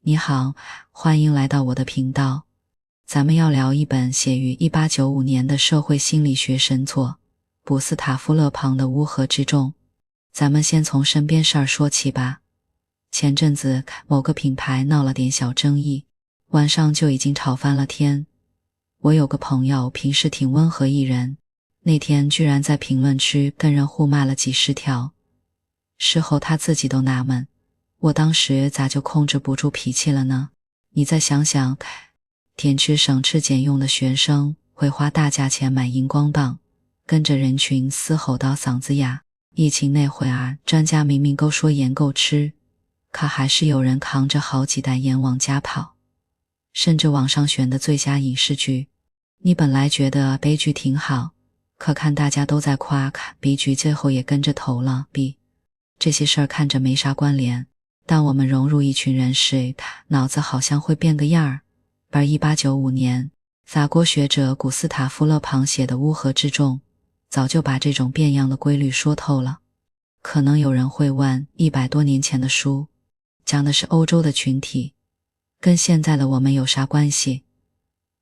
你好，欢迎来到我的频道。咱们要聊一本写于1895年的社会心理学神作，古斯塔夫·勒庞的《乌合之众》。咱们先从身边事儿说起吧。前阵子某个品牌闹了点小争议，晚上就已经吵翻了天。我有个朋友平时挺温和一人，那天居然在评论区跟人互骂了几十条。事后他自己都纳闷，我当时咋就控制不住脾气了呢？你再想想，天吃省吃俭用的学生会花大价钱买荧光棒，跟着人群嘶吼到嗓子哑。疫情那会儿，专家明明都说盐够吃，可还是有人扛着好几袋盐往家跑。甚至网上选的最佳影视剧，你本来觉得悲剧挺好，可看大家都在夸悲剧，最后也跟着投了 B。 这些事儿看着没啥关联，但我们融入一群人时，脑子好像会变个样儿。而1895年，法国学者古斯塔夫·勒庞写的《乌合之众》早就把这种变样的规律说透了。可能有人会问，100多年前的书讲的是欧洲的群体，跟现在的我们有啥关系？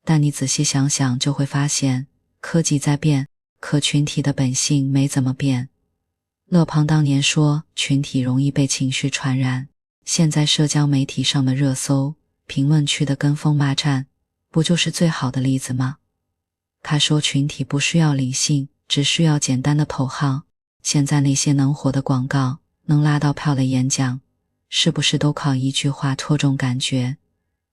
但你仔细想想就会发现，科技在变，可群体的本性没怎么变。勒庞当年说群体容易被情绪传染，现在社交媒体上的热搜、评论区的跟风骂战，不就是最好的例子吗？他说群体不需要理性，只需要简单的口号。现在那些能火的广告，能拉到票的演讲，是不是都靠一句话戳中感觉，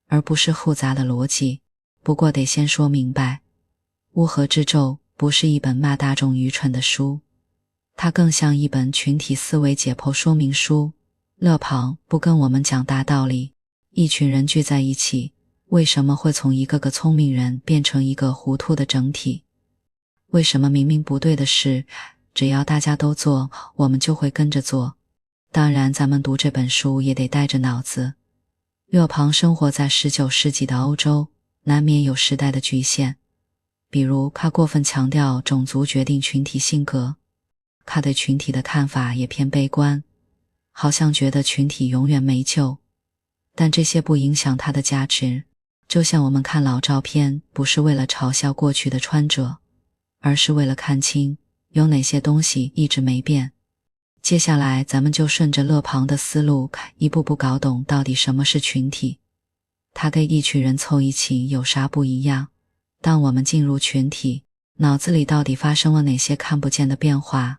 而不是复杂的逻辑？不过得先说明白，乌合之众不是一本骂大众愚蠢的书，它更像一本群体思维解剖说明书。勒庞不跟我们讲大道理，一群人聚在一起，为什么会从一个个聪明人变成一个糊涂的整体？为什么明明不对的事，只要大家都做，我们就会跟着做？当然咱们读这本书也得带着脑子。勒庞生活在19世纪的欧洲，难免有时代的局限，比如他过分强调种族决定群体性格，他对群体的看法也偏悲观，好像觉得群体永远没救。但这些不影响他的价值，就像我们看老照片，不是为了嘲笑过去的穿着，而是为了看清有哪些东西一直没变。接下来咱们就顺着勒庞的思路，一步步搞懂到底什么是群体，他跟一群人凑一起有啥不一样？当我们进入群体，脑子里到底发生了哪些看不见的变化？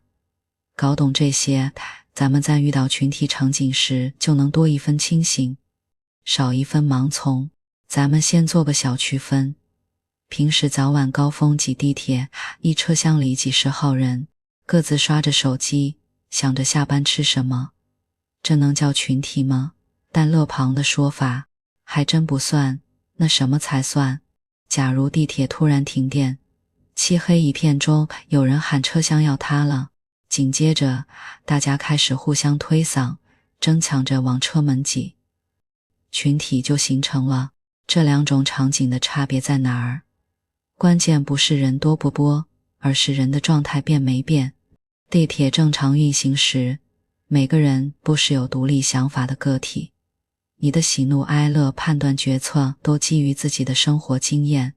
搞懂这些，咱们在遇到群体场景时就能多一分清醒，少一分盲从。咱们先做个小区分。平时早晚高峰挤地铁，一车厢里几十号人，各自刷着手机，想着下班吃什么，这能叫群体吗？但勒庞的说法还真不算，那什么才算？假如地铁突然停电，漆黑一片中有人喊车厢要塌了，紧接着大家开始互相推搡，争抢着往车门挤，群体就形成了。这两种场景的差别在哪儿？关键不是人多不多，而是人的状态变没变。地铁正常运行时，每个人不是有独立想法的个体，你的喜怒哀乐判断决策都基于自己的生活经验。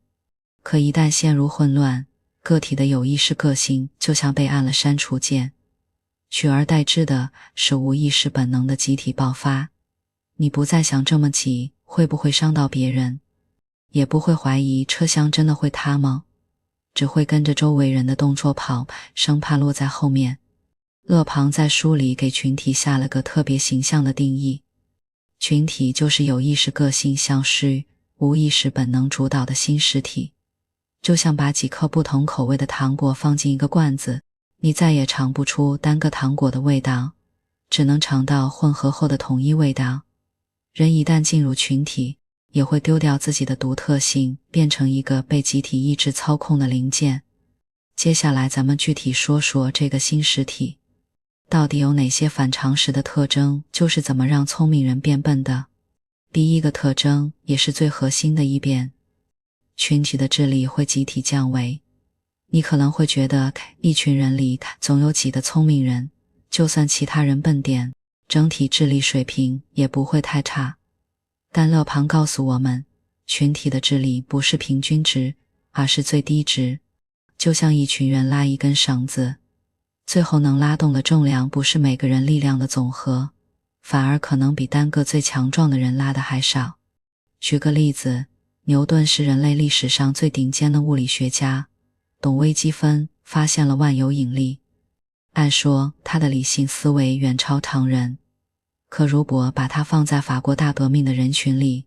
可一旦陷入混乱，个体的有意识个性就像被按了删除键，取而代之的是无意识本能的集体爆发。你不再想这么挤会不会伤到别人，也不会怀疑车厢真的会塌吗？只会跟着周围人的动作跑，生怕落在后面。勒庞在书里给群体下了个特别形象的定义，群体就是有意识个性消失、无意识本能主导的新实体。就像把几颗不同口味的糖果放进一个罐子，你再也尝不出单个糖果的味道，只能尝到混合后的统一味道。人一旦进入群体，也会丢掉自己的独特性，变成一个被集体意志操控的零件。接下来咱们具体说说这个新实体到底有哪些反常识的特征，就是怎么让聪明人变笨的。第一个特征，也是最核心的一点，群体的智力会集体降维。你可能会觉得一群人里总有几个聪明人，就算其他人笨点，整体智力水平也不会太差。但勒庞告诉我们，群体的智力不是平均值，而是最低值。就像一群人拉一根绳子，最后能拉动的重量不是每个人力量的总和，反而可能比单个最强壮的人拉的还少。举个例子，牛顿是人类历史上最顶尖的物理学家，懂微积分，发现了万有引力。按说他的理性思维远超常人，可如果把他放在法国大革命的人群里，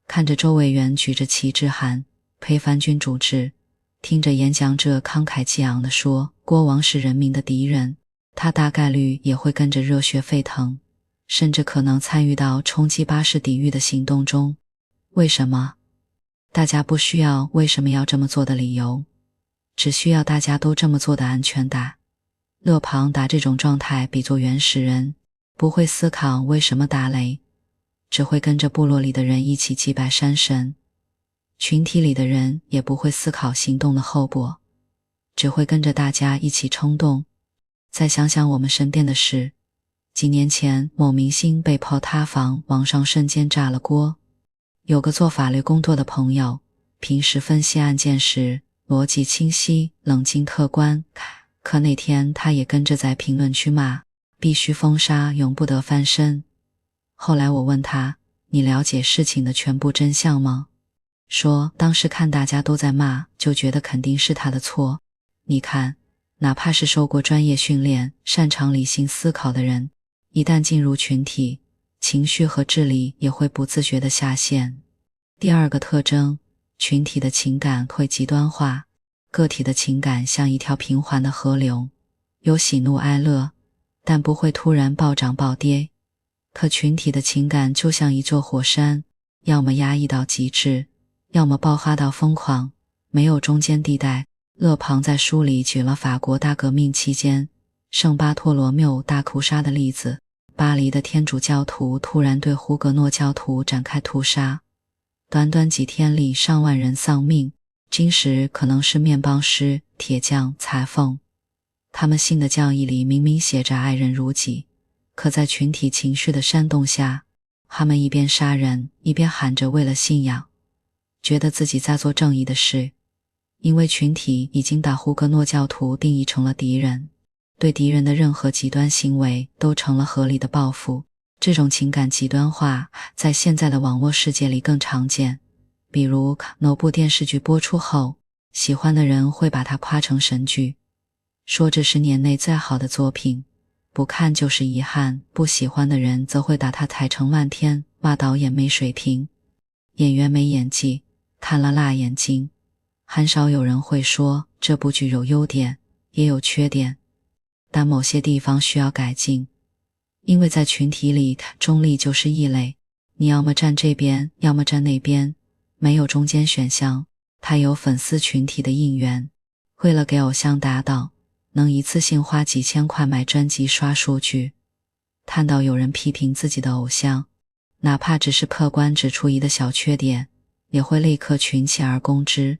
看着周围人举着旗帜喊推翻君主制，听着演讲者慷慨激昂地说国王是人民的敌人，他大概率也会跟着热血沸腾，甚至可能参与到冲击巴士底狱的行动中。为什么？大家不需要为什么要这么做的理由，只需要大家都这么做的安全带。勒庞把这种状态比作原始人，不会思考为什么打雷，只会跟着部落里的人一起祭拜山神。群体里的人也不会思考行动的后果，只会跟着大家一起冲动。再想想我们身边的事，几年前某明星被炮塌房，网上瞬间炸了锅。有个做法律工作的朋友，平时分析案件时逻辑清晰、冷静客观，可那天他也跟着在评论区骂必须封杀，永不得翻身。后来我问他，你了解事情的全部真相吗？说当时看大家都在骂，就觉得肯定是他的错。你看，哪怕是受过专业训练、擅长理性思考的人，一旦进入群体，情绪和智力也会不自觉地下线。第二个特征，群体的情感会极端化，个体的情感像一条平缓的河流，有喜怒哀乐，但不会突然暴涨暴跌。可群体的情感就像一座火山，要么压抑到极致，要么爆发到疯狂，没有中间地带。勒庞在书里举了法国大革命期间圣巴托罗缪大屠杀的例子，巴黎的天主教徒突然对胡格诺教徒展开屠杀，短短几天里上万人丧命，今时可能是面包师、铁匠、裁缝。他们信的教义里明明写着爱人如己，可在群体情绪的煽动下，他们一边杀人，一边喊着为了信仰，觉得自己在做正义的事。因为群体已经把胡格诺教徒定义成了敌人，对敌人的任何极端行为都成了合理的报复。这种情感极端化在现在的网络世界里更常见，比如某部电视剧播出后，喜欢的人会把它夸成神剧，说这是年内最好的作品，不看就是遗憾，不喜欢的人则会打它踩成漫天，骂导演没水平，演员没演技，看了辣眼睛。很少有人会说这部剧有优点，也有缺点，但某些地方需要改进。因为在群体里，中立就是异类，你要么站这边，要么站那边，没有中间选项。他有粉丝群体的应援，为了给偶像打档，能一次性花几千块买专辑刷数据。看到有人批评自己的偶像，哪怕只是客观指出一个小缺点，也会立刻群起而攻之，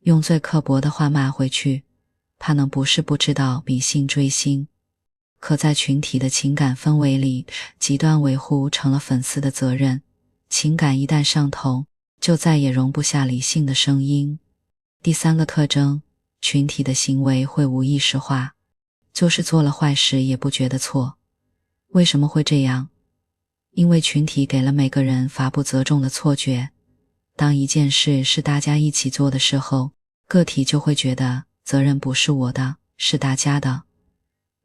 用最刻薄的话骂回去，他能不是不知道迷信追星。可在群体的情感氛围里，极端维护成了粉丝的责任，情感一旦上头，就再也容不下理性的声音。第三个特征，群体的行为会无意识化，就是做了坏事也不觉得错。为什么会这样？因为群体给了每个人罚不责众的错觉，当一件事是大家一起做的时候，个体就会觉得责任不是我的，是大家的。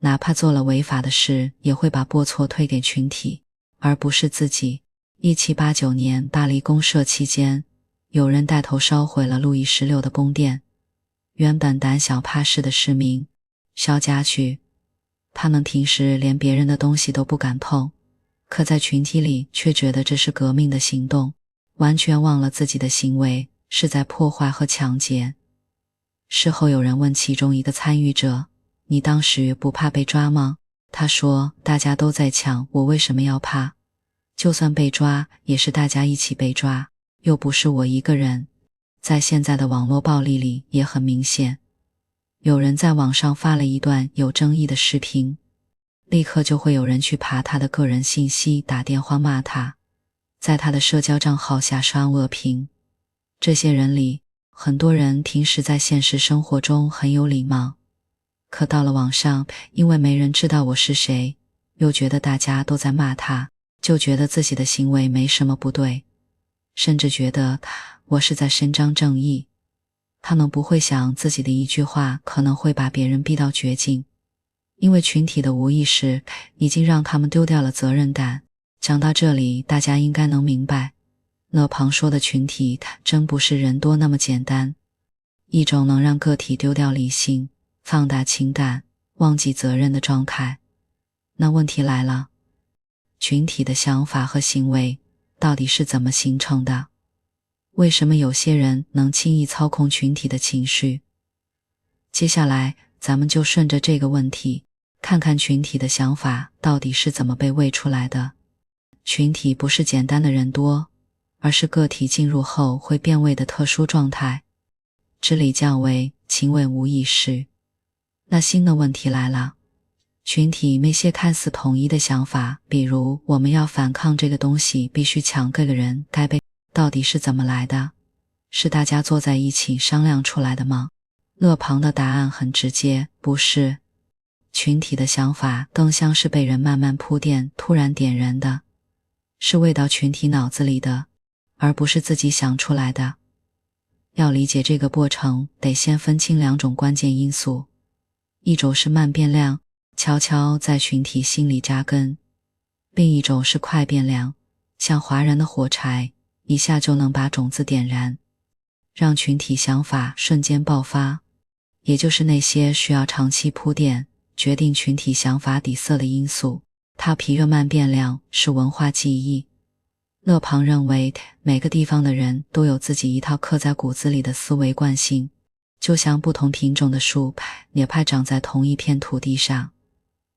哪怕做了违法的事，也会把过错推给群体，而不是自己。1789年巴黎公社期间，有人带头烧毁了路易16的宫殿。原本胆小怕事的市民烧家具，他们平时连别人的东西都不敢碰，可在群体里却觉得这是革命的行动，完全忘了自己的行为是在破坏和抢劫。事后有人问其中一个参与者，你当时不怕被抓吗？他说，大家都在抢，我为什么要怕？就算被抓，也是大家一起被抓，又不是我一个人。在现在的网络暴力里也很明显，有人在网上发了一段有争议的视频，立刻就会有人去爬他的个人信息，打电话骂他。在他的社交账号下刷恶评。这些人里，很多人平时在现实生活中很有礼貌，可到了网上，因为没人知道我是谁，又觉得大家都在骂他，就觉得自己的行为没什么不对，甚至觉得我是在伸张正义。他们不会想自己的一句话可能会把别人逼到绝境，因为群体的无意识已经让他们丢掉了责任感。讲到这里，大家应该能明白，勒庞说的群体真不是人多那么简单，一种能让个体丢掉理性，放大情感，忘记责任的状态。那问题来了，群体的想法和行为到底是怎么形成的？为什么有些人能轻易操控群体的情绪？接下来咱们就顺着这个问题，看看群体的想法到底是怎么被喂出来的。群体不是简单的人多，而是个体进入后会变味的特殊状态。知礼降位，情为无意识。那新的问题来了，群体那些看似统一的想法，比如我们要反抗这个东西，必须抢这个人，该被，到底是怎么来的？是大家坐在一起商量出来的吗？勒庞的答案很直接，不是。群体的想法更像是被人慢慢铺垫，突然点燃的，是喂到群体脑子里的，而不是自己想出来的。要理解这个过程，得先分清两种关键因素，一种是慢变量，悄悄在群体心里扎根；另一种是快变量，像哗然的火柴，一下就能把种子点燃，让群体想法瞬间爆发。也就是那些需要长期铺垫，决定群体想法底色的因素。它皮热慢变量是文化记忆。勒庞认为每个地方的人都有自己一套刻在骨子里的思维惯性，就像不同品种的树，哪怕长在同一片土地上，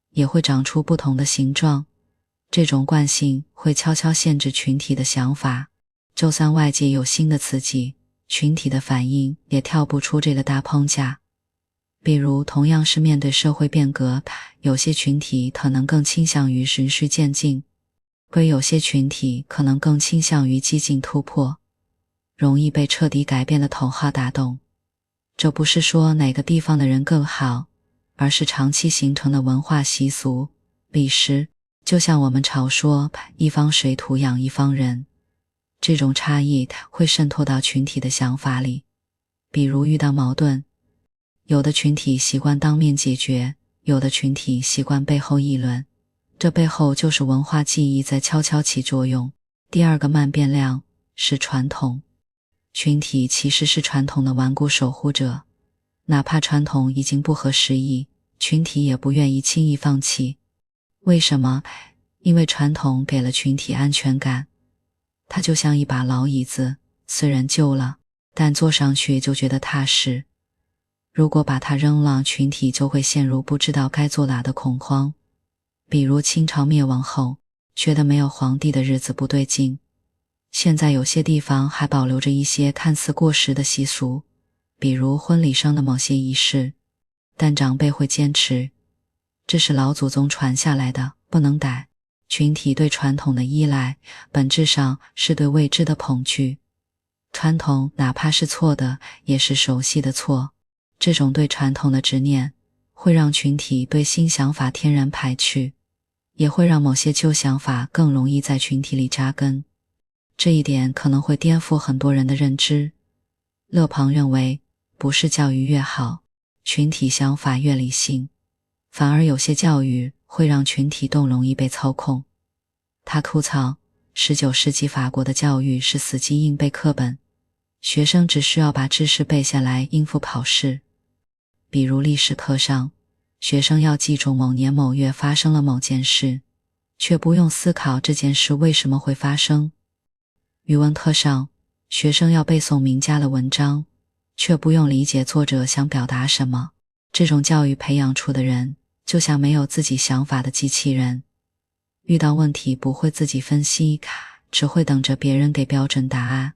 也会长出不同的形状。这种惯性会悄悄限制群体的想法，就算外界有新的刺激，群体的反应也跳不出这个大框架。比如同样是面对社会变革，有些群体可能更倾向于循序渐进，而有些群体可能更倾向于激进突破，容易被彻底改变的头号打动。这不是说哪个地方的人更好，而是长期形成的文化习俗、历史，就像我们常说一方水土养一方人，这种差异会渗透到群体的想法里。比如遇到矛盾，有的群体习惯当面解决，有的群体习惯背后议论，这背后就是文化记忆在悄悄起作用。第二个慢变量是传统。群体其实是传统的顽固守护者，哪怕传统已经不合时宜，群体也不愿意轻易放弃。为什么？因为传统给了群体安全感，它就像一把老椅子，虽然旧了，但坐上去就觉得踏实。如果把它扔了，群体就会陷入不知道该做哪的恐慌。比如清朝灭亡后，觉得没有皇帝的日子不对劲，现在有些地方还保留着一些看似过时的习俗，比如婚礼上的某些仪式，但长辈会坚持，这是老祖宗传下来的，不能改。群体对传统的依赖，本质上是对未知的恐惧。传统哪怕是错的，也是熟悉的错。这种对传统的执念，会让群体对新想法天然排斥，也会让某些旧想法更容易在群体里扎根。这一点可能会颠覆很多人的认知。勒庞认为，不是教育越好，群体想法越理性，反而有些教育会让群体更容易被操控。他吐槽，19世纪法国的教育是死记硬背课本，学生只需要把知识背下来应付考试。比如历史课上，学生要记住某年某月发生了某件事，却不用思考这件事为什么会发生。语文课上，学生要背诵名家的文章，却不用理解作者想表达什么。这种教育培养出的人，就像没有自己想法的机器人，遇到问题不会自己分析，只会等着别人给标准答案。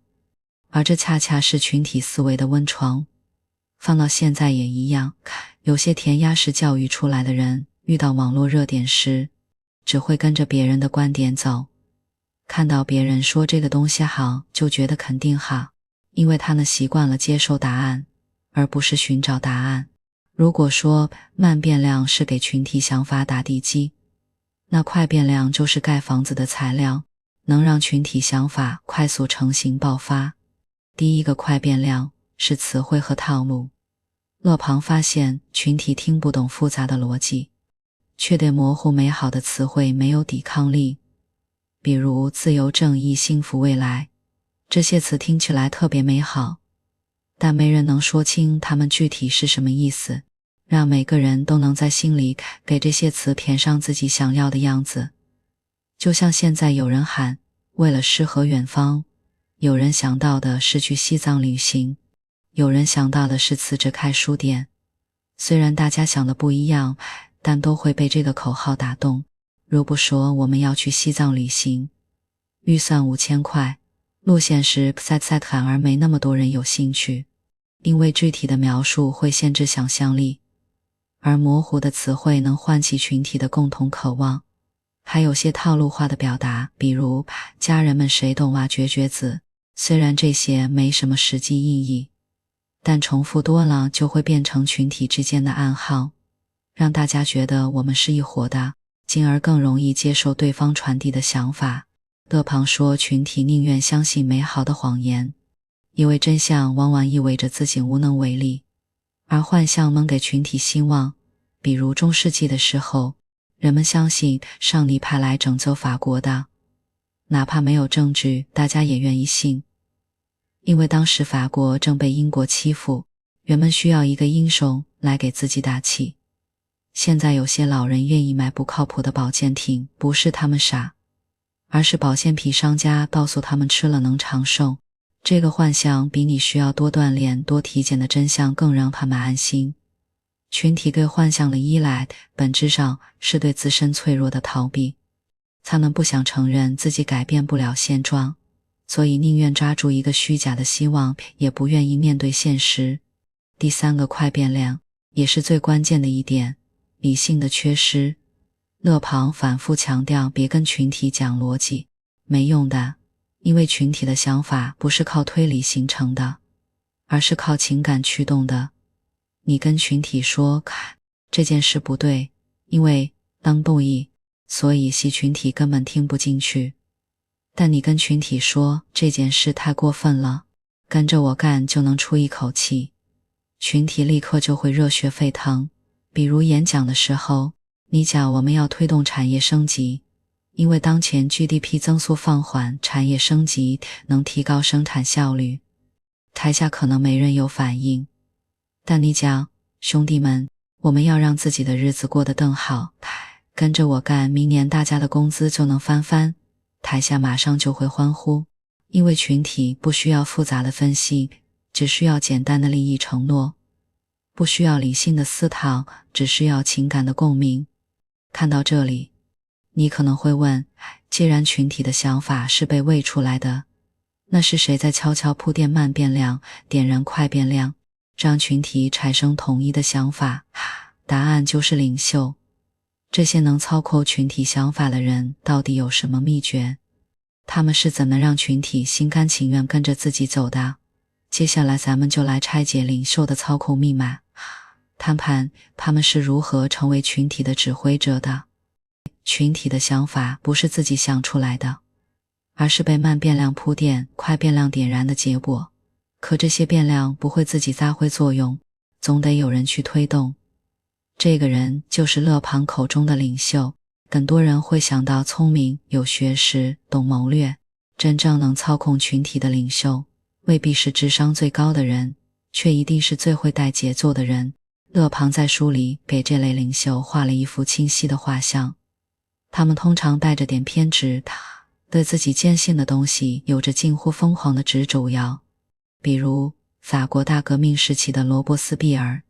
而这恰恰是群体思维的温床。放到现在也一样，有些填鸭式教育出来的人，遇到网络热点时，只会跟着别人的观点走，看到别人说这个东西好，就觉得肯定好，因为他们习惯了接受答案，而不是寻找答案。如果说慢变量是给群体想法打地基，那快变量就是盖房子的材料，能让群体想法快速成型爆发。第一个快变量是词汇和套路。勒庞发现群体听不懂复杂的逻辑，却对模糊美好的词汇没有抵抗力，比如自由、正义、幸福、未来，这些词听起来特别美好，但没人能说清它们具体是什么意思，让每个人都能在心里给这些词填上自己想要的样子。就像现在有人喊为了诗和远方，有人想到的是去西藏旅行，有人想到的是辞职开书店。虽然大家想的不一样，但都会被这个口号打动。如不说我们要去西藏旅行，预算5000块，路线是反而没那么多人有兴趣，因为具体的描述会限制想象力，而模糊的词汇能唤起群体的共同渴望。还有些套路化的表达，比如家人们谁懂啊绝绝子，虽然这些没什么实际意义，但重复多了就会变成群体之间的暗号，让大家觉得我们是一伙的，进而更容易接受对方传递的想法。勒庞说，群体宁愿相信美好的谎言，因为真相往往意味着自己无能为力，而幻象能给群体希望。比如中世纪的时候，人们相信上帝派来拯救法国的，哪怕没有证据，大家也愿意信。因为当时法国正被英国欺负，人们需要一个英雄来给自己打气。现在有些老人愿意买不靠谱的保健品，不是他们傻，而是保健品商家告诉他们吃了能长寿。这个幻象比你需要多锻炼、多体检的真相更让他们安心。群体对幻象的依赖，本质上是对自身脆弱的逃避。他们不想承认自己改变不了现状，所以宁愿抓住一个虚假的希望，也不愿意面对现实。第三个快变量，也是最关键的一点，理性的缺失。勒庞反复强调，别跟群体讲逻辑，没用的，因为群体的想法不是靠推理形成的，而是靠情感驱动的。你跟群体说这件事不对，因为当不义，所以系群体根本听不进去。但你跟群体说这件事太过分了，跟着我干就能出一口气，群体立刻就会热血沸腾。比如演讲的时候，你讲我们要推动产业升级，因为当前 GDP 增速放缓，产业升级能提高生产效率。台下可能没人有反应，但你讲兄弟们，我们要让自己的日子过得更好，跟着我干，明年大家的工资就能翻番，台下马上就会欢呼。因为群体不需要复杂的分析，只需要简单的利益承诺，不需要理性的思考，只需要情感的共鸣。看到这里，你可能会问，既然群体的想法是被喂出来的，那是谁在悄悄铺垫慢变量，点燃快变量，让群体产生统一的想法？答案就是领袖。这些能操控群体想法的人到底有什么秘诀？他们是怎么让群体心甘情愿跟着自己走的？接下来咱们就来拆解领袖的操控密码，谈谈他们是如何成为群体的指挥者的。群体的想法不是自己想出来的，而是被慢变量铺垫、快变量点燃的结果。可这些变量不会自己发挥作用，总得有人去推动。这个人就是勒庞口中的领袖。很多人会想到聪明、有学识、懂谋略，真正能操控群体的领袖，未必是智商最高的人，却一定是最会带节奏的人。勒庞在书里给这类领袖画了一幅清晰的画像。他们通常带着点偏执，对自己坚信的东西有着近乎疯狂的执着。比如法国大革命时期的罗伯斯庇尔，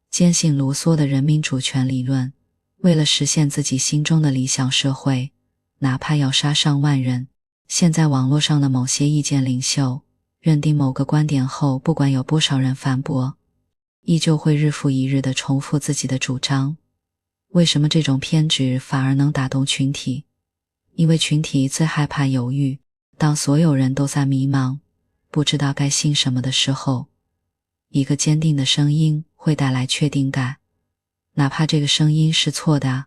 坚信卢梭的人民主权理论，为了实现自己心中的理想社会，哪怕要杀上万人。现在网络上的某些意见领袖，认定某个观点后，不管有多少人反驳，依旧会日复一日地重复自己的主张。为什么这种偏执反而能打动群体？因为群体最害怕犹豫，当所有人都在迷茫，不知道该信什么的时候，一个坚定的声音会带来确定感，哪怕这个声音是错的，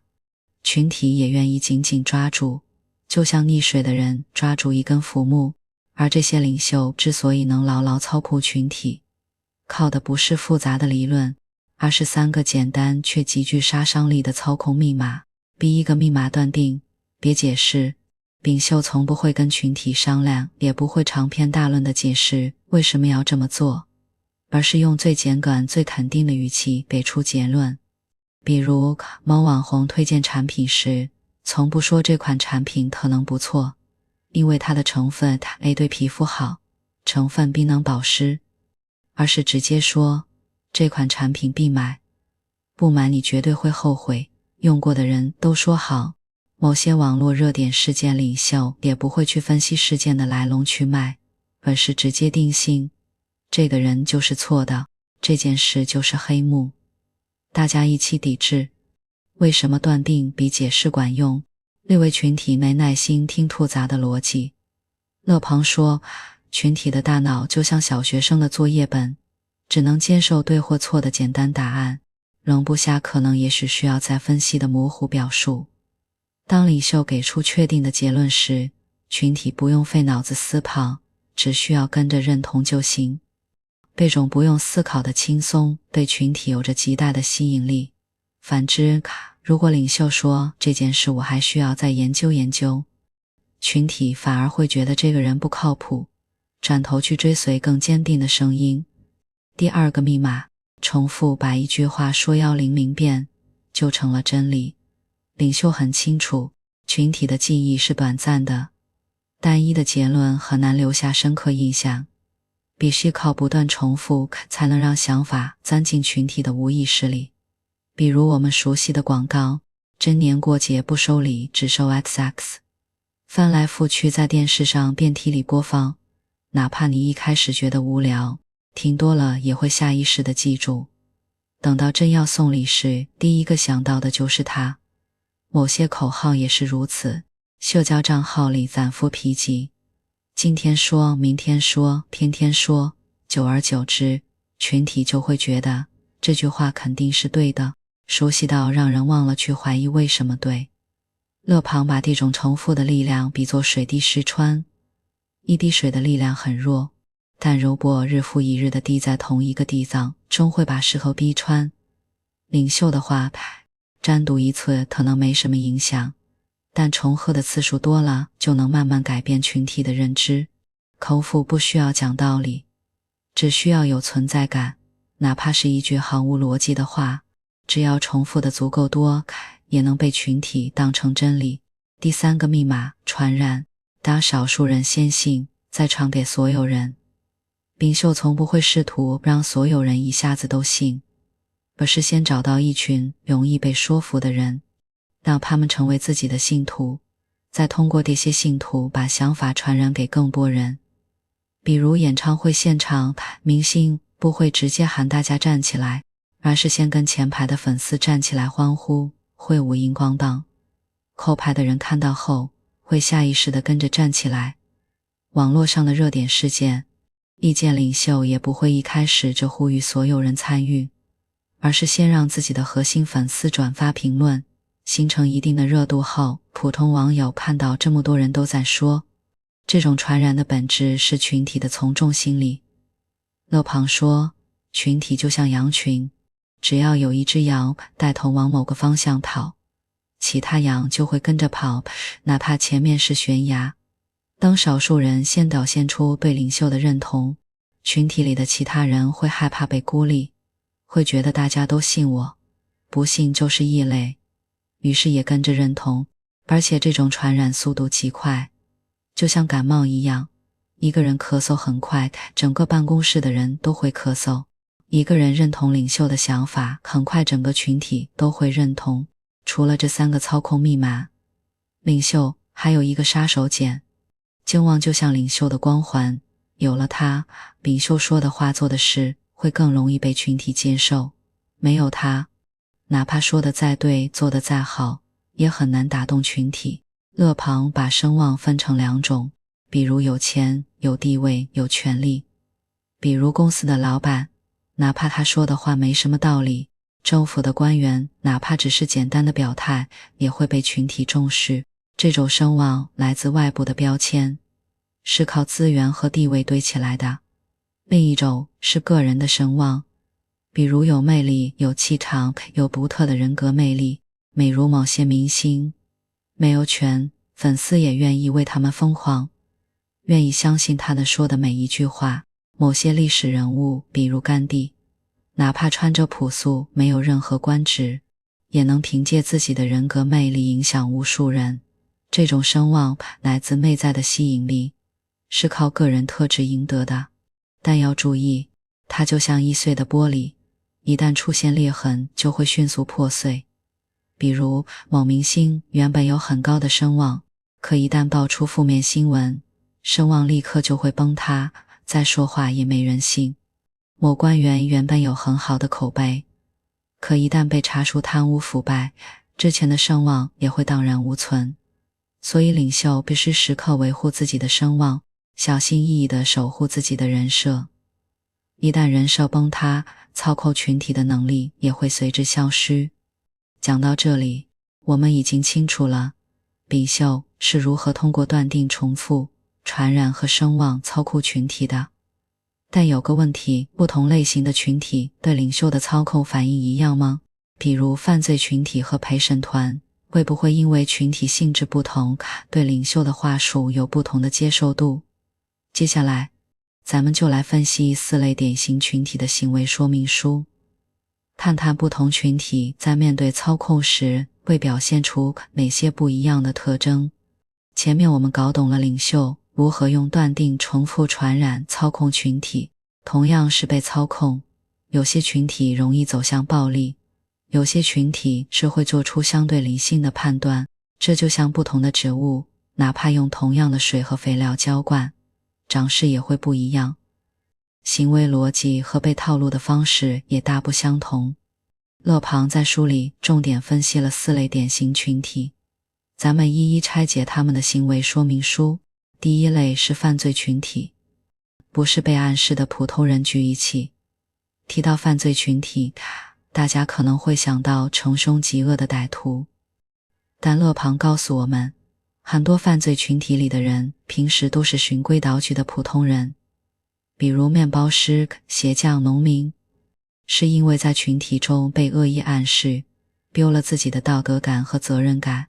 群体也愿意紧紧抓住，就像溺水的人抓住一根浮木。而这些领袖之所以能牢牢操控群体，靠的不是复杂的理论，而是3个简单却极具杀伤力的操控密码。第一个密码断定，别解释。领袖从不会跟群体商量，也不会长篇大论地解释为什么要这么做，而是用最简短最肯定的语气给出结论。比如某网红推荐产品时，从不说这款产品可能不错，因为它的成分 A 对皮肤好，成分 B 能保湿，而是直接说这款产品必买，不买你绝对会后悔，用过的人都说好。某些网络热点事件领袖也不会去分析事件的来龙去脉，而是直接定性，这个人就是错的，这件事就是黑幕，大家一起抵制。为什么断定比解释管用？略为群体没耐心听复杂的逻辑。勒庞说，群体的大脑就像小学生的作业本，只能接受对或错的简单答案，容不下可能也许需要再分析的模糊表述。当领袖给出确定的结论时，群体不用费脑子思考，只需要跟着认同就行。这种不用思考的轻松对群体有着极大的吸引力。反之，如果领袖说这件事我还需要再研究研究，群体反而会觉得这个人不靠谱，转头去追随更坚定的声音。第二个密码，重复把一句话说100遍，就成了真理。领袖很清楚，群体的记忆是短暂的，单一的结论很难留下深刻印象，必须靠不断重复才能让想法钻进群体的无意识里。比如我们熟悉的广告，真年过节不收礼，只收 XX， 翻来覆去在电视上遍体里播放，哪怕你一开始觉得无聊，听多了也会下意识地记住。等到真要送礼时，第一个想到的就是它。某些口号也是如此，社交账号里反复提及，今天说，明天说，天天说，久而久之，群体就会觉得这句话肯定是对的，熟悉到让人忘了去怀疑为什么对。勒庞把这种重复的力量比作水滴石穿，一滴水的力量很弱，但如果日复一日的滴在同一个地方，终会把石头逼穿。领袖的话沾赌一次可能没什么影响，但重复的次数多了，就能慢慢改变群体的认知。口腹不需要讲道理，只需要有存在感，哪怕是一句毫无逻辑的话，只要重复的足够多，也能被群体当成真理。第三个密码，传染，当少数人先信，再传给所有人。领袖从不会试图让所有人一下子都信，而是先找到一群容易被说服的人，让他们成为自己的信徒，再通过这些信徒把想法传染给更多人。比如演唱会现场，明星不会直接喊大家站起来，而是先跟前排的粉丝站起来欢呼，挥舞荧光棒，后排的人看到后会下意识地跟着站起来。网络上的热点事件，意见领袖也不会一开始就呼吁所有人参与，而是先让自己的核心粉丝转发评论，形成一定的热度后，普通网友看到这么多人都在说，这种传染的本质是群体的从众心理。勒庞说，群体就像羊群，只要有一只羊带头往某个方向跑，其他羊就会跟着跑，哪怕前面是悬崖。当少数人先表现出对领袖的认同，群体里的其他人会害怕被孤立，会觉得大家都信我，不信就是异类，于是也跟着认同。而且这种传染速度极快，就像感冒一样，一个人咳嗽很快，整个办公室的人都会咳嗽。一个人认同领袖的想法，很快整个群体都会认同。除了这三个操控密码，领袖还有一个杀手锏，健忘就像领袖的光环，有了它，领袖说的话做的事会更容易被群体接受，没有它，哪怕说的再对，做的再好，也很难打动群体。勒庞把声望分成2种，比如有钱、有地位、有权利。比如公司的老板，哪怕他说的话没什么道理，政府的官员哪怕只是简单的表态，也会被群体重视。这种声望来自外部的标签，是靠资源和地位堆起来的。另一种是个人的声望，比如有魅力、有气场、有独特的人格魅力，美如某些明星。没有权，粉丝也愿意为他们疯狂，愿意相信他们说的每一句话。某些历史人物，比如甘地，哪怕穿着朴素，没有任何官职，也能凭借自己的人格魅力影响无数人。这种声望来自内在的吸引力，是靠个人特质赢得的。但要注意，它就像易碎的玻璃，一旦出现裂痕，就会迅速破碎。比如某明星原本有很高的声望，可一旦爆出负面新闻，声望立刻就会崩塌，再说话也没人信。某官员原本有很好的口碑，可一旦被查出贪污腐败，之前的声望也会荡然无存。所以领袖必须时刻维护自己的声望，小心翼翼地守护自己的人设。一旦人设崩塌，操控群体的能力也会随之消失。讲到这里，我们已经清楚了领袖是如何通过断定、重复、传染和声望操控群体的。但有个问题，不同类型的群体对领袖的操控反应一样吗？比如犯罪群体和陪审团，会不会因为群体性质不同，对领袖的话术有不同的接受度？接下来，咱们就来分析4类典型群体的行为说明书，探探不同群体在面对操控时会表现出哪些不一样的特征。前面我们搞懂了领袖如何用断定、重复、传染操控群体，同样是被操控，有些群体容易走向暴力，有些群体是会做出相对理性的判断。这就像不同的植物，哪怕用同样的水和肥料浇灌，长势也会不一样。行为逻辑和被套路的方式也大不相同。勒庞在书里重点分析了4类典型群体，咱们一一拆解他们的行为说明书。第一类是犯罪群体，不是被暗示的普通人聚一起。提到犯罪群体，大家可能会想到穷凶极恶的歹徒，但勒庞告诉我们，很多犯罪群体里的人平时都是循规蹈矩的普通人，比如面包师、鞋匠、农民，是因为在群体中被恶意暗示，丢了自己的道德感和责任感。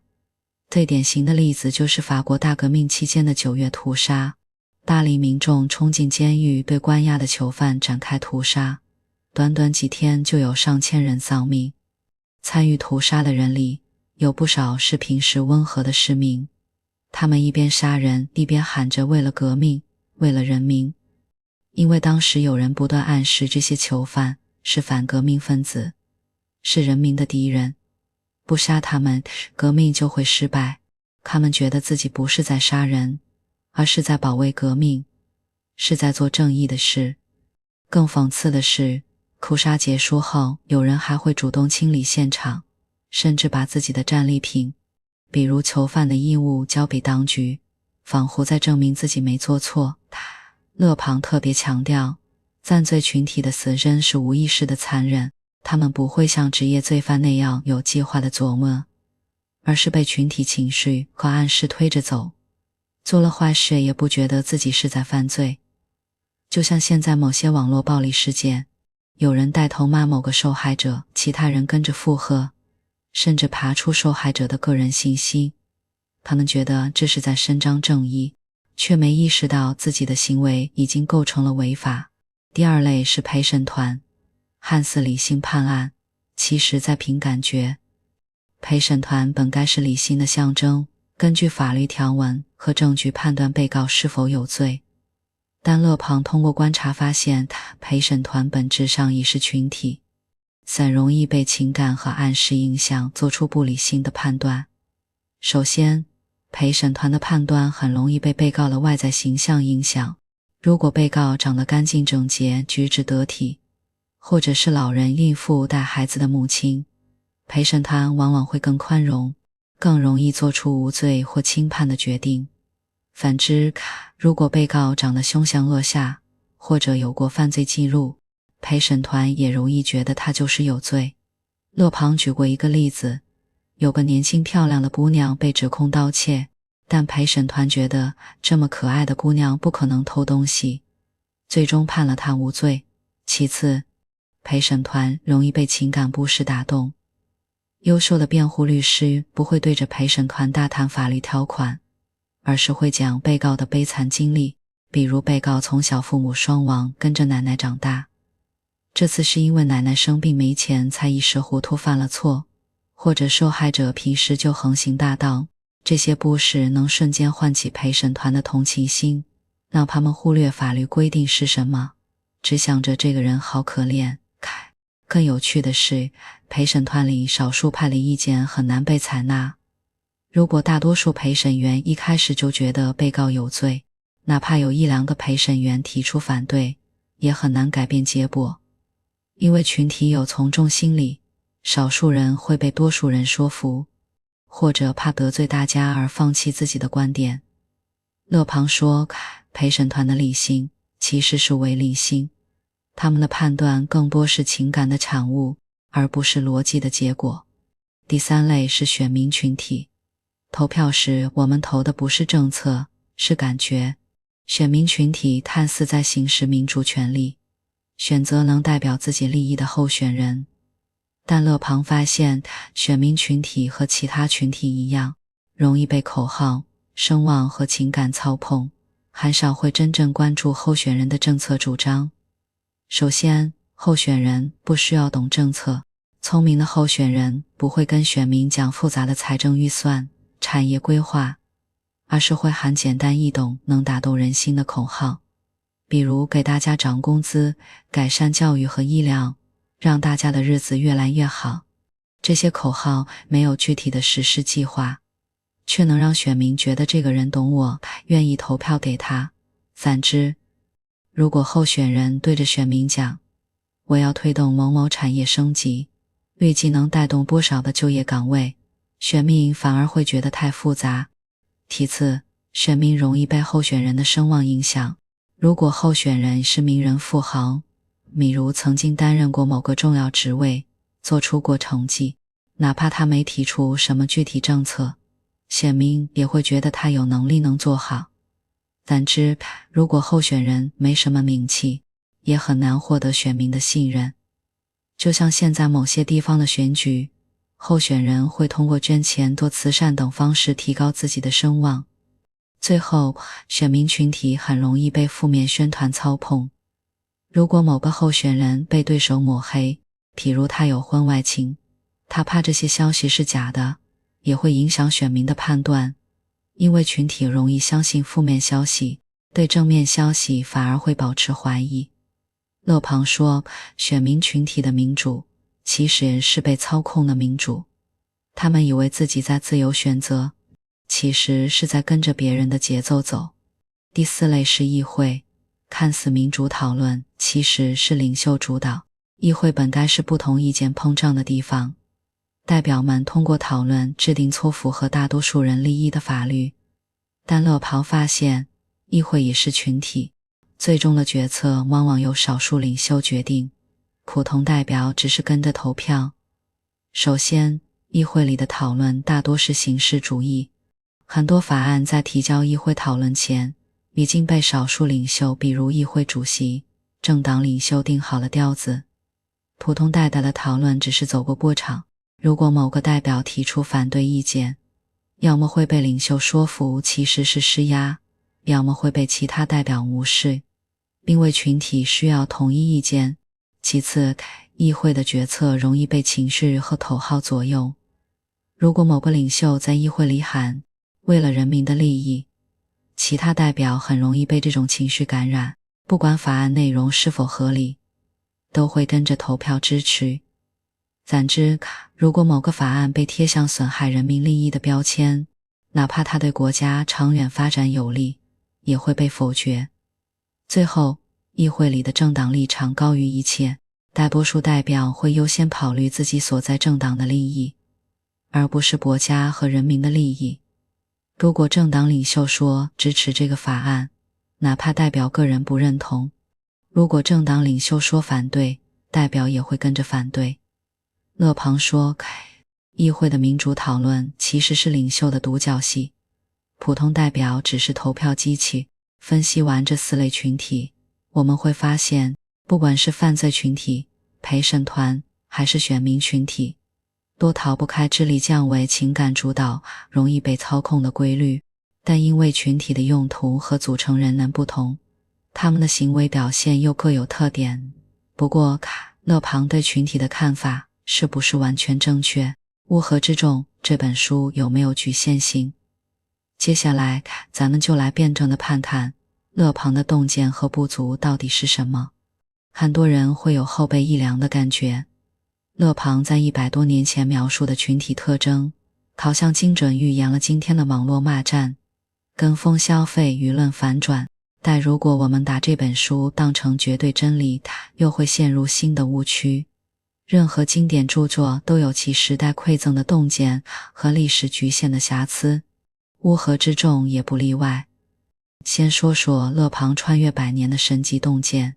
最典型的例子就是法国大革命期间的9月屠杀，巴黎民众冲进监狱，对关押的囚犯展开屠杀，短短几天就有上千人丧命。参与屠杀的人里，有不少是平时温和的市民，他们一边杀人，一边喊着为了革命，为了人民。因为当时有人不断暗示这些囚犯是反革命分子，是人民的敌人，不杀他们，革命就会失败。他们觉得自己不是在杀人，而是在保卫革命，是在做正义的事。更讽刺的是，屠杀结束后，有人还会主动清理现场，甚至把自己的战利品，比如囚犯的衣物交给当局，仿佛在证明自己没做错。勒庞特别强调，犯罪群体的死真是无意识的残忍，他们不会像职业罪犯那样有计划的琢磨，而是被群体情绪和暗示推着走，做了坏事也不觉得自己是在犯罪。就像现在某些网络暴力事件，有人带头骂某个受害者，其他人跟着附和，甚至爬出受害者的个人信息，他们觉得这是在伸张正义，却没意识到自己的行为已经构成了违法。第2类是陪审团，看似理性判案，其实在凭感觉。陪审团本该是理性的象征，根据法律条文和证据判断被告是否有罪。但勒庞通过观察发现，陪审团本质上已是群体，很容易被情感和暗示影响，做出不理性的判断。首先，陪审团的判断很容易被被告的外在形象影响。如果被告长得干净整洁，举止得体，或者是老人、孕妇带孩子的母亲，陪审团往往会更宽容，更容易做出无罪或轻判的决定。反之，如果被告长得凶相恶下，或者有过犯罪记录，陪审团也容易觉得他就是有罪。勒庞举过一个例子，有个年轻漂亮的姑娘被指控盗窃，但陪审团觉得这么可爱的姑娘不可能偷东西，最终判了她无罪。其次，陪审团容易被情感不适打动。优秀的辩护律师不会对着陪审团大谈法律条款，而是会讲被告的悲惨经历，比如被告从小父母双亡，跟着奶奶长大，这次是因为奶奶生病没钱才一时糊涂犯了错，或者受害者平时就横行霸道。这些故事能瞬间唤起陪审团的同情心，让他们忽略法律规定是什么，只想着这个人好可怜。更有趣的是，陪审团里少数派的意见很难被采纳。如果大多数陪审员一开始就觉得被告有罪，哪怕有一两个陪审员提出反对，也很难改变结果。因为群体有从众心理，少数人会被多数人说服，或者怕得罪大家而放弃自己的观点。勒庞说，陪审团的理性其实是伪理性，他们的判断更多是情感的产物，而不是逻辑的结果。第三类是选民群体。投票时我们投的不是政策，是感觉。选民群体看似在行使民主权利，选择能代表自己利益的候选人。但勒庞发现，选民群体和其他群体一样，容易被口号、声望和情感操控，很少会真正关注候选人的政策主张。首先，候选人不需要懂政策，聪明的候选人不会跟选民讲复杂的财政预算、产业规划，而是会喊简单易懂、能打动人心的口号，比如给大家涨工资、改善教育和医疗，让大家的日子越来越好。这些口号没有具体的实施计划，却能让选民觉得这个人懂我，愿意投票给他。反之，如果候选人对着选民讲，我要推动某某产业升级，预计能带动多少的就业岗位，选民反而会觉得太复杂。其次，选民容易被候选人的声望影响。如果候选人是名人富豪，比如曾经担任过某个重要职位，做出过成绩，哪怕他没提出什么具体政策，选民也会觉得他有能力能做好。反之，如果候选人没什么名气，也很难获得选民的信任。就像现在某些地方的选举，候选人会通过捐钱、做慈善等方式提高自己的声望。最后，选民群体很容易被负面宣传操控。如果某个候选人被对手抹黑，譬如他有婚外情，他怕这些消息是假的，也会影响选民的判断。因为群体容易相信负面消息，对正面消息反而会保持怀疑。勒庞说，选民群体的民主其实是被操控的民主，他们以为自己在自由选择，其实是在跟着别人的节奏走。第四类是议会，看似民主讨论，其实是领袖主导。议会本该是不同意见碰撞的地方，代表们通过讨论制定错符合大多数人利益的法律。但勒庞发现，议会也是群体，最终的决策往往由少数领袖决定，普通代表只是跟着投票。首先，议会里的讨论大多是形式主义，很多法案在提交议会讨论前，已经被少数领袖，比如议会主席、政党领袖定好了调子。普通代表的讨论只是走过过场，如果某个代表提出反对意见，要么会被领袖说服其实是施压，要么会被其他代表无视。因为群体需要统一意见。其次，议会的决策容易被情绪和口号左右。如果某个领袖在议会里喊为了人民的利益，其他代表很容易被这种情绪感染，不管法案内容是否合理，都会跟着投票支持。反之，如果某个法案被贴上损害人民利益的标签，哪怕它对国家长远发展有利，也会被否决。最后，议会里的政党立场高于一切，大多数代表会优先考虑自己所在政党的利益，而不是国家和人民的利益。如果政党领袖说支持这个法案，哪怕代表个人不认同，如果政党领袖说反对，代表也会跟着反对。勒庞说，议会的民主讨论其实是领袖的独角戏，普通代表只是投票机器。分析完这4类群体，我们会发现，不管是犯罪群体、陪审团还是选民群体，都逃不开智力降为情感主导、容易被操控的规律。但因为群体的用途和组成人能不同，他们的行为表现又各有特点。不过，勒庞对群体的看法是不是完全正确？乌合之众这本书有没有局限性？接下来咱们就来辩证地探探勒庞的洞见和不足到底是什么。很多人会有后背一凉的感觉，勒庞在100多年前描述的群体特征，好像精准预言了今天的网络骂战、跟风消费、舆论反转。但如果我们把这本书当成绝对真理，又会陷入新的误区。任何经典著作都有其时代馈赠的洞见和历史局限的瑕疵，乌合之众也不例外。先说说勒庞穿越100年的神级洞见，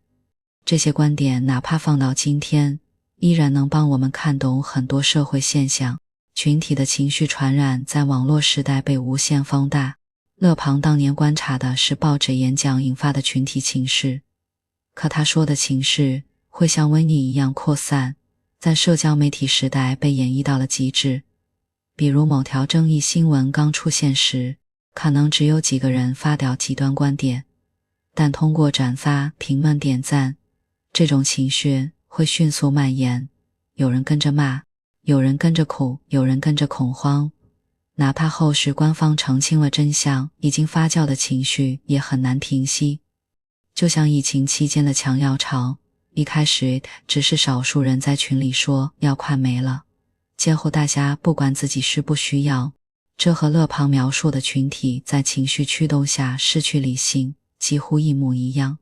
这些观点哪怕放到今天，依然能帮我们看懂很多社会现象。群体的情绪传染在网络时代被无限放大。勒庞当年观察的是报纸演讲引发的群体情绪，可他说的情绪会像瘟疫一样扩散，在社交媒体时代被演绎到了极致。比如某条争议新闻刚出现时，可能只有几个人发表极端观点，但通过转发、评论、点赞，这种情绪会迅速蔓延，有人跟着骂，有人跟着哭，有人跟着恐慌。哪怕后续官方澄清了真相，已经发酵的情绪也很难平息。就像疫情期间的抢药潮，一开始只是少数人在群里说药快没了，接后大家不管自己需不需要。这和勒庞描述的群体在情绪驱动下失去理性几乎一模一样。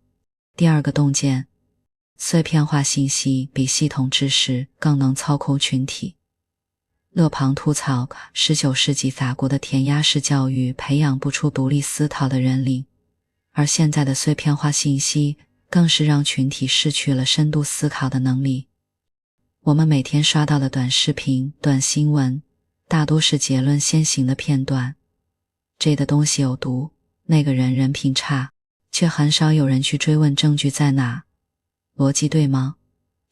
第二个洞见，碎片化信息比系统知识更能操控群体。勒庞吐槽19世纪法国的填鸭式教育培养不出独立思考的人力，而现在的碎片化信息更是让群体失去了深度思考的能力。我们每天刷到的短视频、短新闻，大多是结论先行的片段，这的东西有毒，那个人人品差，却很少有人去追问证据在哪。逻辑对吗？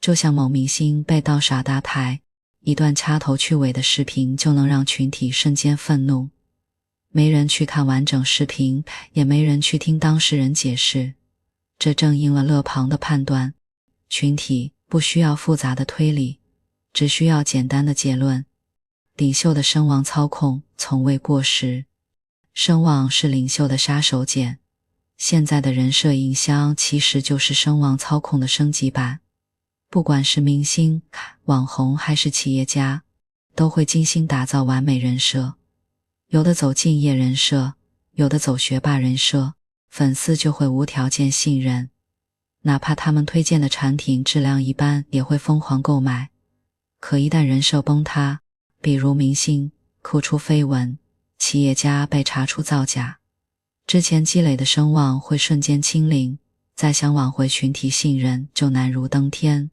就像某明星被盗耍大牌，一段掐头去尾的视频就能让群体瞬间愤怒，没人去看完整视频，也没人去听当事人解释。这正应了勒庞的判断，群体不需要复杂的推理，只需要简单的结论。领袖的声望操控从未过时，声望是领袖的杀手锏。现在的人设营销其实就是声望操控的升级版。不管是明星、网红还是企业家，都会精心打造完美人设。有的走敬业人设，有的走学霸人设，粉丝就会无条件信任，哪怕他们推荐的产品质量一般也会疯狂购买。可一旦人设崩塌，比如明星哭出绯闻，企业家被查出造假，之前积累的声望会瞬间清零，再想挽回群体信任就难如登天。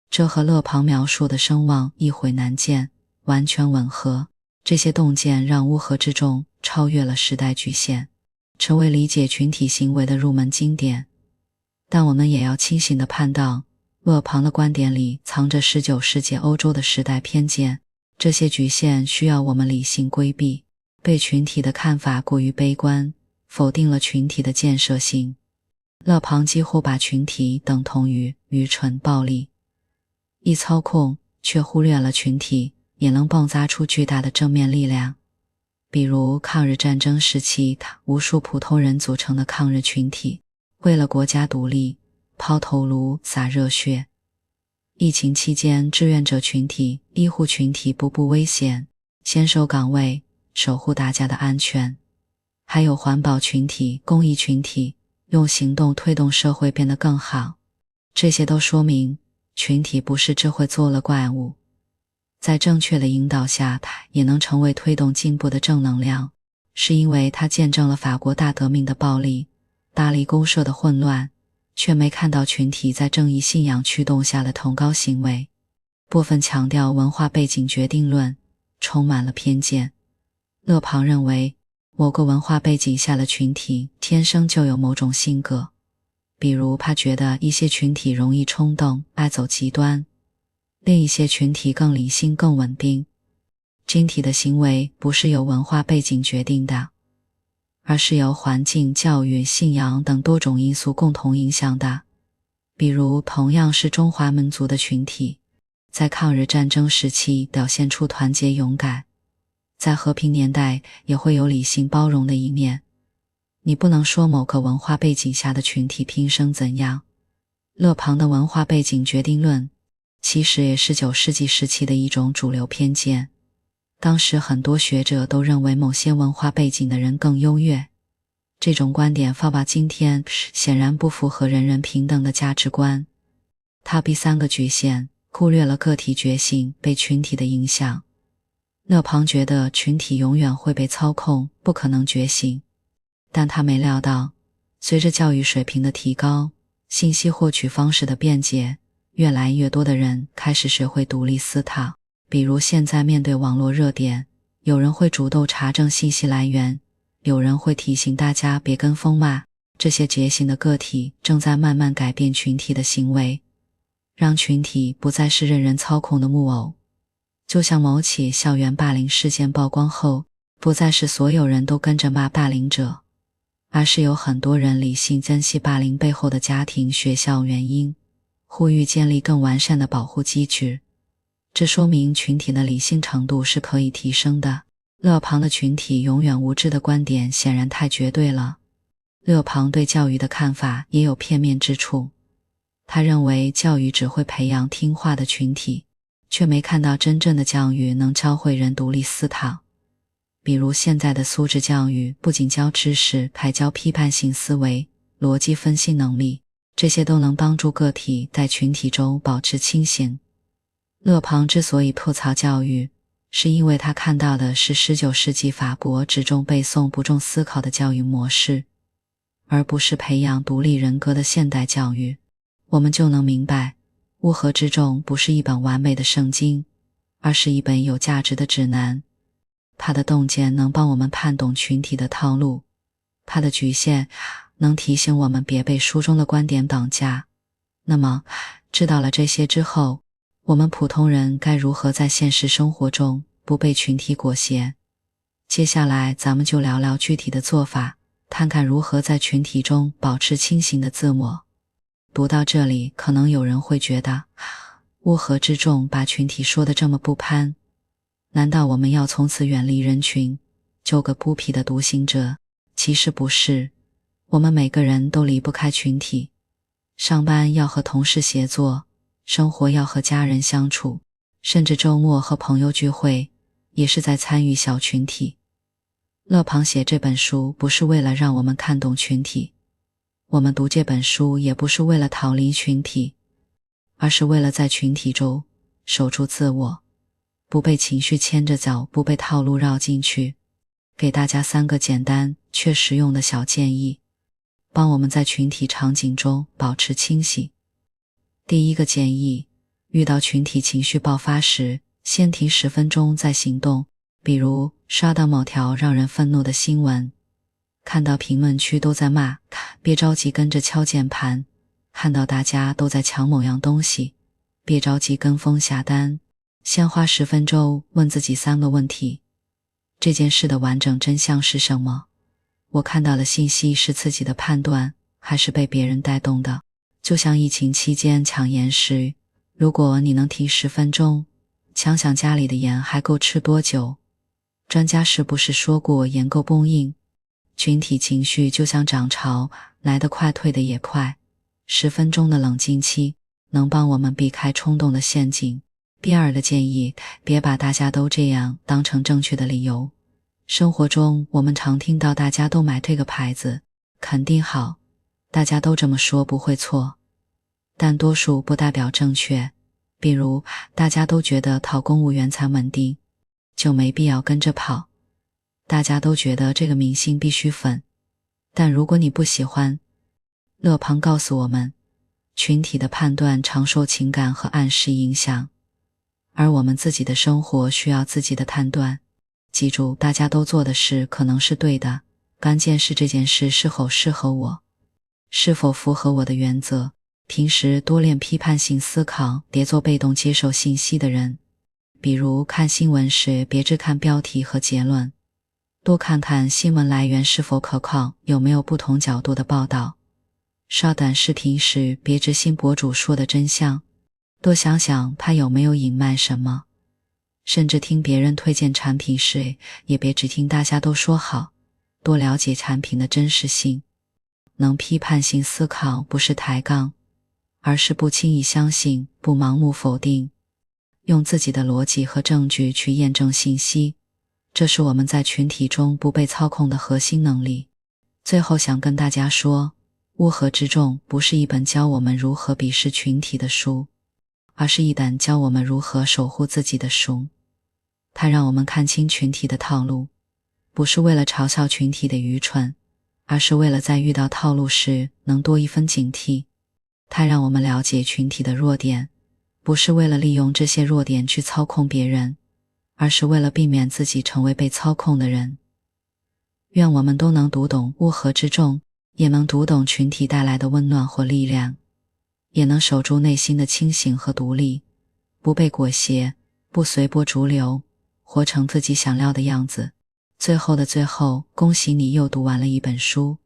这和勒庞描述的声望一毁难见完全吻合。这些洞见让乌合之众超越了时代局限，成为理解群体行为的入门经典。但我们也要清醒地判断，勒庞的观点里藏着19世纪欧洲的时代偏见，这些局限需要我们理性规避。对群体的看法过于悲观，否定了群体的建设性。勒庞几乎把群体等同于愚蠢暴力，一操控却忽略了群体也能迸发出巨大的正面力量。比如抗日战争时期，无数普通人组成的抗日群体，为了国家独立抛头颅洒热血。疫情期间，志愿者群体、医护群体步步危险，坚守岗位，守护大家的安全。还有环保群体、公益群体，用行动推动社会变得更好。这些都说明群体不是只会做了怪物。在正确的引导下也能成为推动进步的正能量，是因为他见证了法国大革命的暴力，巴黎公社的混乱，却没看到群体在正义信仰驱动下的崇高行为。部分强调文化背景决定论，充满了偏见。勒庞认为，某个文化背景下的群体天生就有某种性格，比如他觉得一些群体容易冲动，爱走极端，另一些群体更理性更稳定。群体的行为不是由文化背景决定的，而是由环境、教育、信仰等多种因素共同影响的。比如同样是中华民族的群体，在抗日战争时期表现出团结勇敢，在和平年代也会有理性包容的一面。你不能说某个文化背景下的群体平生怎样。勒庞的文化背景决定论其实也是19世纪时期的一种主流偏见。当时很多学者都认为某些文化背景的人更优越，这种观点放到今天显然不符合人人平等的价值观。它避3个局限，忽略了个体觉醒被群体的影响。勒庞觉得群体永远会被操控，不可能觉醒，但他没料到，随着教育水平的提高，信息获取方式的便捷，越来越多的人开始学会独立思考。比如现在面对网络热点，有人会主动查证信息来源，有人会提醒大家别跟风骂。这些觉醒的个体正在慢慢改变群体的行为，让群体不再是任人操控的木偶。就像某起校园霸凌事件曝光后，不再是所有人都跟着骂霸凌者，而是有很多人理性分析霸凌背后的家庭、学校原因，呼吁建立更完善的保护机制。这说明群体的理性程度是可以提升的。勒庞的群体永远无知的观点显然太绝对了。勒庞对教育的看法也有片面之处，他认为教育只会培养听话的群体，却没看到真正的教育能教会人独立思考。比如现在的素质教育不仅教知识，还教批判性思维、逻辑分析能力，这些都能帮助个体在群体中保持清醒。勒庞之所以吐槽教育，是因为他看到的是19世纪法国只重背诵不重思考的教育模式，而不是培养独立人格的现代教育。我们就能明白，乌合之众不是一本完美的圣经，而是一本有价值的指南。它的洞见能帮我们判懂群体的套路，它的局限能提醒我们别被书中的观点绑架。那么，知道了这些之后，我们普通人该如何在现实生活中不被群体裹挟？接下来咱们就聊聊具体的做法，看看如何在群体中保持清醒的自我。读到这里，可能有人会觉得，乌合之众把群体说得这么不堪，难道我们要从此远离人群，做个孤僻的独行者？其实不是，我们每个人都离不开群体，上班要和同事协作，生活要和家人相处，甚至周末和朋友聚会，也是在参与小群体。勒庞写这本书不是为了让我们看懂群体，我们读这本书也不是为了逃离群体，而是为了在群体中守住自我，不被情绪牵着走，不被套路绕进去。给大家3个简单却实用的小建议，帮我们在群体场景中保持清醒。第一个建议，遇到群体情绪爆发时，先停10分钟再行动。比如刷到某条让人愤怒的新闻，看到评论区都在骂，别着急跟着敲键盘；看到大家都在抢某样东西，别着急跟风下单。先花10分钟问自己3个问题：这件事的完整真相是什么？我看到的信息是自己的判断，还是被别人带动的？就像疫情期间抢盐时，如果你能停10分钟，想想家里的盐还够吃多久？专家是不是说过盐够供应？群体情绪就像涨潮，来得快退得也快，10分钟的冷静期能帮我们避开冲动的陷阱。第二个建议，别把大家都这样当成正确的理由。生活中我们常听到大家都买这个牌子，肯定好，大家都这么说不会错，但多数不代表正确。比如，大家都觉得考公务员才稳定，就没必要跟着跑。大家都觉得这个明星必须粉，但如果你不喜欢，勒庞告诉我们，群体的判断常受情感和暗示影响，而我们自己的生活需要自己的判断。记住，大家都做的事可能是对的，关键是这件事是否适合我，是否符合我的原则。平时多练批判性思考，别做被动接受信息的人。比如看新闻时，别只看标题和结论，多看看新闻来源是否可靠，有没有不同角度的报道。刷短视频时，别只信博主说的真相，多想想他有没有隐瞒什么。甚至听别人推荐产品时，也别只听大家都说好，多了解产品的真实性。能批判性思考不是抬杠，而是不轻易相信，不盲目否定，用自己的逻辑和证据去验证信息，这是我们在群体中不被操控的核心能力。最后想跟大家说，乌合之众不是一本教我们如何鄙视群体的书，而是一本教我们如何守护自己的书。它让我们看清群体的套路，不是为了嘲笑群体的愚蠢，而是为了在遇到套路时能多一分警惕。它让我们了解群体的弱点，不是为了利用这些弱点去操控别人，而是为了避免自己成为被操控的人。愿我们都能读懂乌合之众，也能读懂群体带来的温暖或力量，也能守住内心的清醒和独立，不被裹挟，不随波逐流，活成自己想要的样子。最后的最后，恭喜你又读完了一本书。